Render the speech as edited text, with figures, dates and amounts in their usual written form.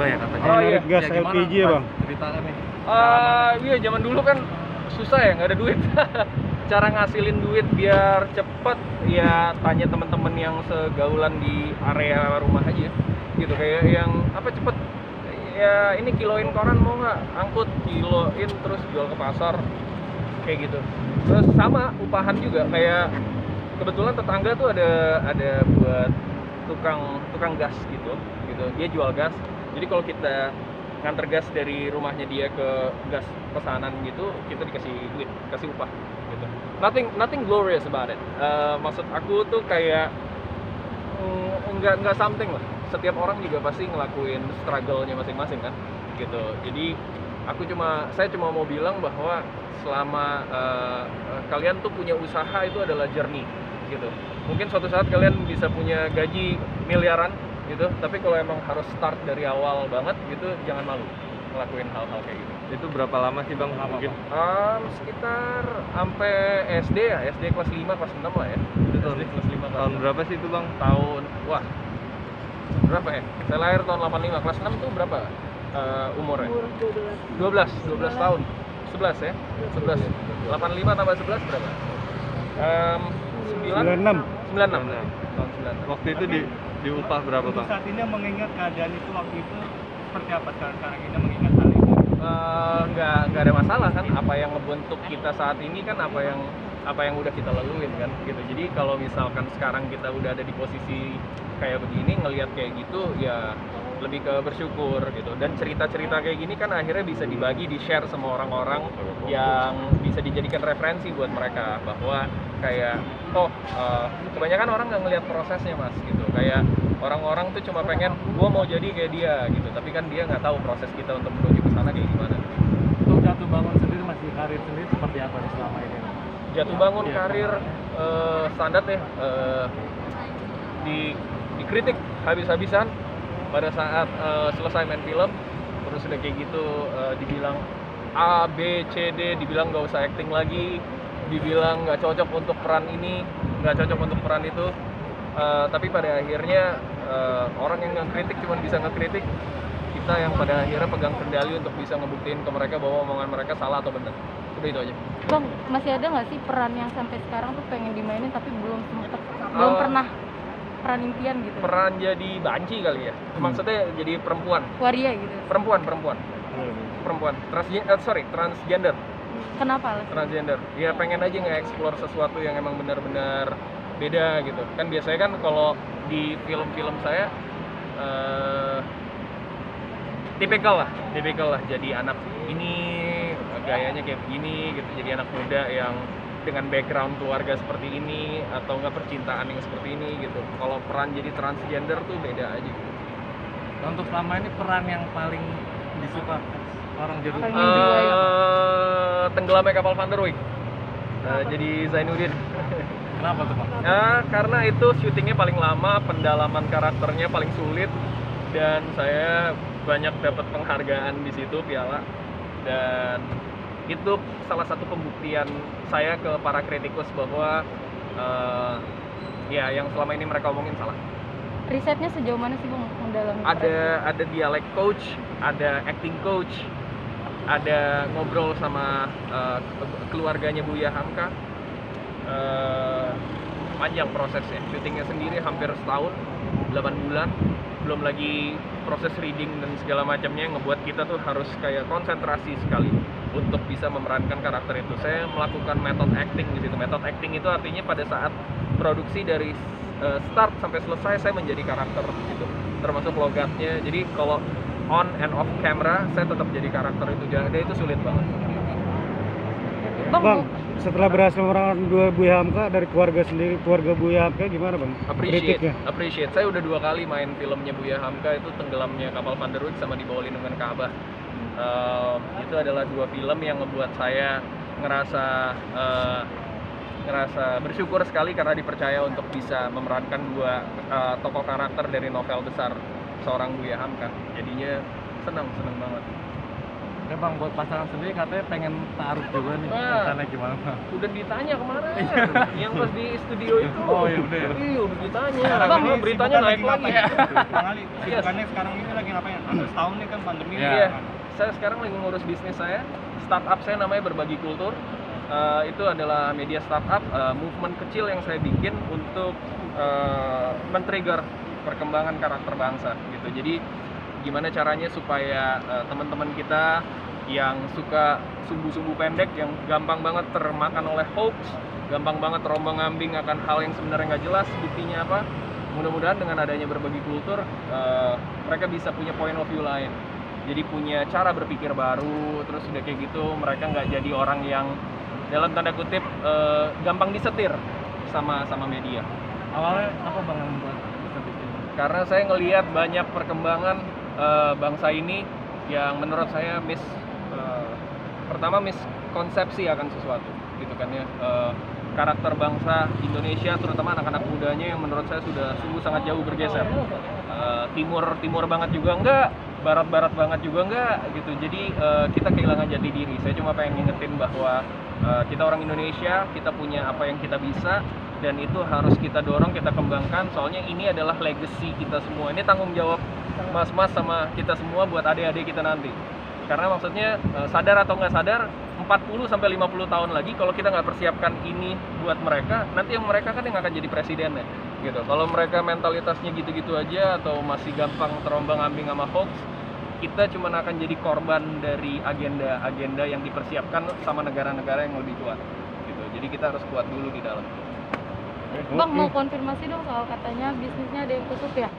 juga ya katanya. Oh, iya. Gas Ya, gimana, LPG ya Bang? bang. Ceritanya nih. Iya, zaman dulu kan susah ya, nggak ada duit. Cara ngasilin duit biar cepet ya tanya teman-teman yang segaulan di area rumah aja gitu, kayak yang apa cepet ya, ini kiloin koran mau nggak, angkut kiloin terus jual ke pasar kayak gitu. Terus sama upahan juga, kayak kebetulan tetangga tuh ada buat tukang gas gitu, dia jual gas. Jadi kalau kita nganter gas dari rumahnya dia ke gas pesanan gitu, kita dikasih duit, kasih upah gitu. Nothing glorious about it. Maksud aku tuh kayak nggak something lah. Setiap orang juga pasti ngelakuin struggle-nya masing-masing kan gitu. Jadi saya cuma mau bilang bahwa selama kalian tuh punya usaha, itu adalah journey gitu. Mungkin suatu saat kalian bisa punya gaji miliaran gitu, tapi kalau emang harus start dari awal banget gitu, jangan malu ngelakuin hal-hal kayak gitu. Itu berapa lama sih Bang? Mungkin Sekitar sampai SD ya, SD kelas 5, kelas 6 lah ya. itu tahun, SD kelas 5, kelas tahun 6. berapa sih itu Bang? Wah, berapa ya? Saya lahir tahun 85, kelas 6 tuh berapa umurnya? Umur 12 tahun. 11 ya? 11. 85 tambah 11 berapa? 96. 96. Tahun 96. Waktu itu diupah berapa Untuk Bang? saat ini mengingat keadaan itu waktu itu seperti apa sekarang ini mengingat hal itu? Nggak ada masalah kan, apa yang ngebentuk kita saat ini kan apa yang udah kita laluin kan gitu. Jadi kalau misalkan sekarang kita udah ada di posisi kayak begini, ngelihat kayak gitu ya lebih ke bersyukur gitu. Dan cerita-cerita kayak gini kan akhirnya bisa dibagi, di-share sama orang-orang yang bisa dijadikan referensi buat mereka, bahwa kayak kebanyakan orang nggak ngelihat prosesnya mas gitu. Kayak orang-orang tuh cuma pengen gua mau jadi kayak dia gitu, tapi kan dia nggak tahu proses kita untuk menuju ke sana kayak gimana. Untuk jatuh bangun sendiri, masih karir sendiri seperti apa nih selama ini? Jatuh bangun karir standar ya, dikritik habis-habisan pada saat selesai main film. Terus udah kayak gitu dibilang A, B, C, D, dibilang nggak usah acting lagi, dibilang nggak cocok untuk peran ini, nggak cocok untuk peran itu. Tapi pada akhirnya orang yang ngekritik cuma bisa ngekritik, kita yang pada akhirnya pegang kendali untuk bisa ngebuktiin ke mereka bahwa omongan mereka salah atau benar. Udah itu aja. Bang, masih ada nggak sih peran yang sampai sekarang tuh pengen dimainin tapi belum pernah peran impian gitu? Peran jadi banci kali ya, maksudnya jadi perempuan. Waria gitu. Perempuan. Transgender. Kenapa? Transgender. Ya pengen aja nge-explore sesuatu yang emang benar-benar beda gitu. Kan biasanya kan kalau di film-film saya tipikal lah jadi anak ini, gayanya kayak begini gitu, jadi anak muda yang dengan background keluarga seperti ini, atau enggak percintaan yang seperti ini gitu. Kalau peran jadi transgender tuh beda aja gitu. Untuk selama ini peran yang paling disuka orang jeruk Tenggelamnya kapal Van der Wijk. Jadi Zainuddin. kenapa tuh Bang? Karena itu syutingnya paling lama, pendalaman karakternya paling sulit, dan saya banyak dapat penghargaan di situ, piala. Dan itu salah satu pembuktian saya ke para kritikus bahwa ya yang selama ini mereka omongin salah. Risetnya sejauh mana sih Bang mendalami? Ada dialek coach, ada acting coach, ada ngobrol sama keluarganya Buya Hamka. Panjang prosesnya, syutingnya sendiri hampir setahun, 8 bulan, belum lagi proses reading dan segala macamnya yang ngebuat kita tuh harus kayak konsentrasi sekali untuk bisa memerankan karakter itu. Saya melakukan method acting di situ. Method acting itu artinya pada saat produksi dari start sampai selesai saya menjadi karakter gitu, termasuk logatnya. Jadi kalau on and off camera saya tetap jadi karakter itu. Jadi itu sulit banget. Bang, setelah berhasil memerankan dua Buya Hamka dari keluarga sendiri, keluarga Buya Hamka gimana Bang? Appreciate. Saya udah 2 kali main filmnya Buya Hamka, itu Tenggelamnya Kapal Van der Wijk sama Di Bawah Lindungan Ka'bah. Itu adalah 2 film yang ngebuat saya ngerasa bersyukur sekali karena dipercaya untuk bisa memerankan 2 tokoh karakter dari novel besar seorang Buya Hamka. Jadinya senang banget. Ya bang, buat pasangan sendiri katanya pengen taruh juga nih. Nah. Rencananya gimana bang? Udah ditanya kemarin yang pas di studio itu. Oh, iya, udah ya? Iya, udah ditanya. Sekarang Bang, ini beritanya sibukan naik lagi. ngapain? Bang Ali, Yes. sibukannya sekarang ini lagi ngapain? Hampir setahun nih kan pandemi. Iya, saya sekarang lagi ngurus bisnis saya. Startup saya namanya Berbagi Kultur. Itu adalah media startup, movement kecil yang saya bikin untuk men-trigger perkembangan karakter bangsa gitu. Jadi gimana caranya supaya teman-teman kita yang suka sumbu-sumbu pendek, yang gampang banget termakan oleh hoax, gampang banget terombang-ambing akan hal yang sebenarnya nggak jelas, buktinya apa? Mudah-mudahan dengan adanya Berbagi Kultur, mereka bisa punya point of view lain. Jadi punya cara berpikir baru, terus udah kayak gitu mereka nggak jadi orang yang dalam tanda kutip gampang disetir sama media. Awalnya apa bang yang membuat bisa bikin? Karena saya ngelihat banyak perkembangan bangsa ini yang menurut saya pertama miskonsepsi akan sesuatu gitu kan ya. Karakter bangsa Indonesia terutama anak-anak mudanya yang menurut saya sudah sungguh sangat jauh bergeser. Timur banget juga enggak, barat banget juga enggak gitu. Jadi kita kehilangan jati diri. Saya cuma pengen ngingetin bahwa kita orang Indonesia, kita punya apa yang kita bisa, dan itu harus kita dorong, kita kembangkan. Soalnya ini adalah legacy kita semua. Ini tanggung jawab mas-mas sama kita semua buat adik-adik kita nanti. Karena maksudnya sadar atau nggak sadar, 40 sampai 50 tahun lagi kalau kita nggak persiapkan ini buat mereka, nanti yang mereka kan yang akan jadi presidennya gitu. Kalau mereka mentalitasnya gitu-gitu aja atau masih gampang terombang-ambing sama hoax, kita cuma akan jadi korban dari agenda-agenda yang dipersiapkan sama negara-negara yang lebih kuat gitu. Jadi kita harus kuat dulu di dalam. Bang, mau konfirmasi dong soal katanya bisnisnya ada yang tutup ya?